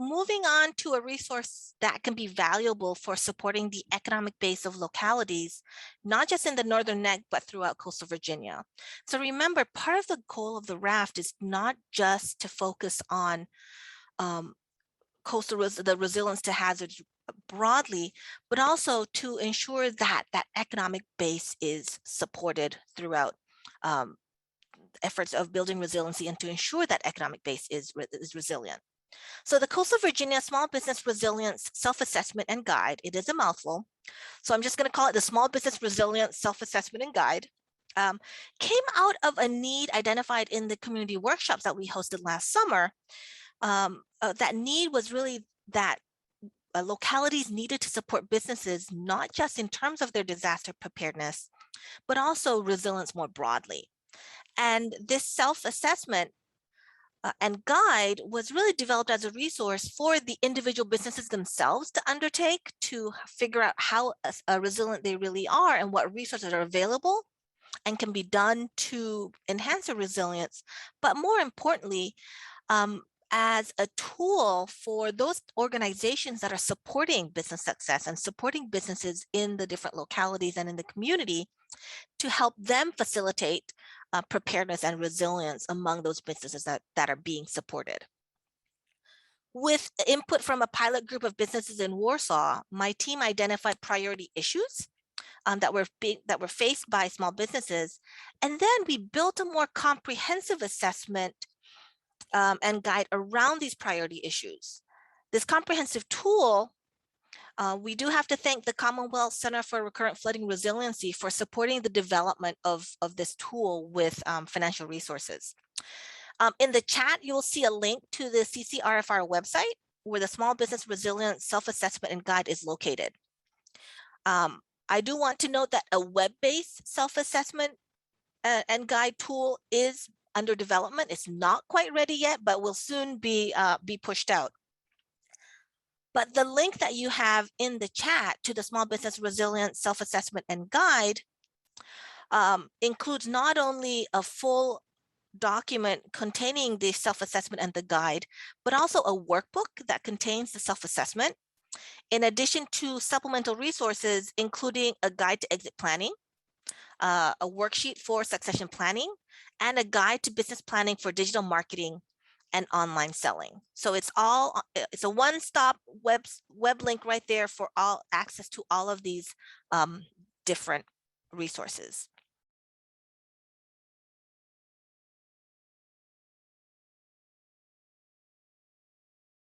moving on to a resource that can be valuable for supporting the economic base of localities, not just in the Northern Neck, but throughout coastal Virginia. So remember, part of the goal of the RAFT is not just to focus on the resilience to hazards broadly, but also to ensure that that economic base is supported throughout efforts of building resiliency and to ensure that economic base is resilient. So the Coastal Virginia Small Business Resilience Self-Assessment and Guide, it is a mouthful. So I'm just going to call it the Small Business Resilience Self-Assessment and Guide, came out of a need identified in the community workshops that we hosted last summer. That need was really that localities needed to support businesses, not just in terms of their disaster preparedness, but also resilience more broadly. And this self-assessment and guide was really developed as a resource for the individual businesses themselves to undertake to figure out how resilient they really are and what resources are available and can be done to enhance their resilience. But more importantly, as a tool for those organizations that are supporting business success and supporting businesses in the different localities and in the community to help them facilitate preparedness and resilience among those businesses that are being supported. With input from a pilot group of businesses in Warsaw, my team identified priority issues that were faced by small businesses, and then we built a more comprehensive assessment and guide around these priority issues. This comprehensive tool, we do have to thank the Commonwealth Center for Recurrent Flooding Resiliency for supporting the development of this tool with financial resources. In the chat, you will see a link to the CCRFR website where the Small Business Resilience Self-Assessment and Guide is located. I do want to note that a web-based self-assessment and guide tool is under development. It's not quite ready yet, but will soon be pushed out. But the link that you have in the chat to the Small Business Resilience Self-Assessment and Guide includes not only a full document containing the self-assessment and the guide, but also a workbook that contains the self-assessment, in addition to supplemental resources, including a guide to exit planning, a worksheet for succession planning, and a guide to business planning for digital marketing and online selling. So it's a one-stop web link right there for all access to all of these different resources.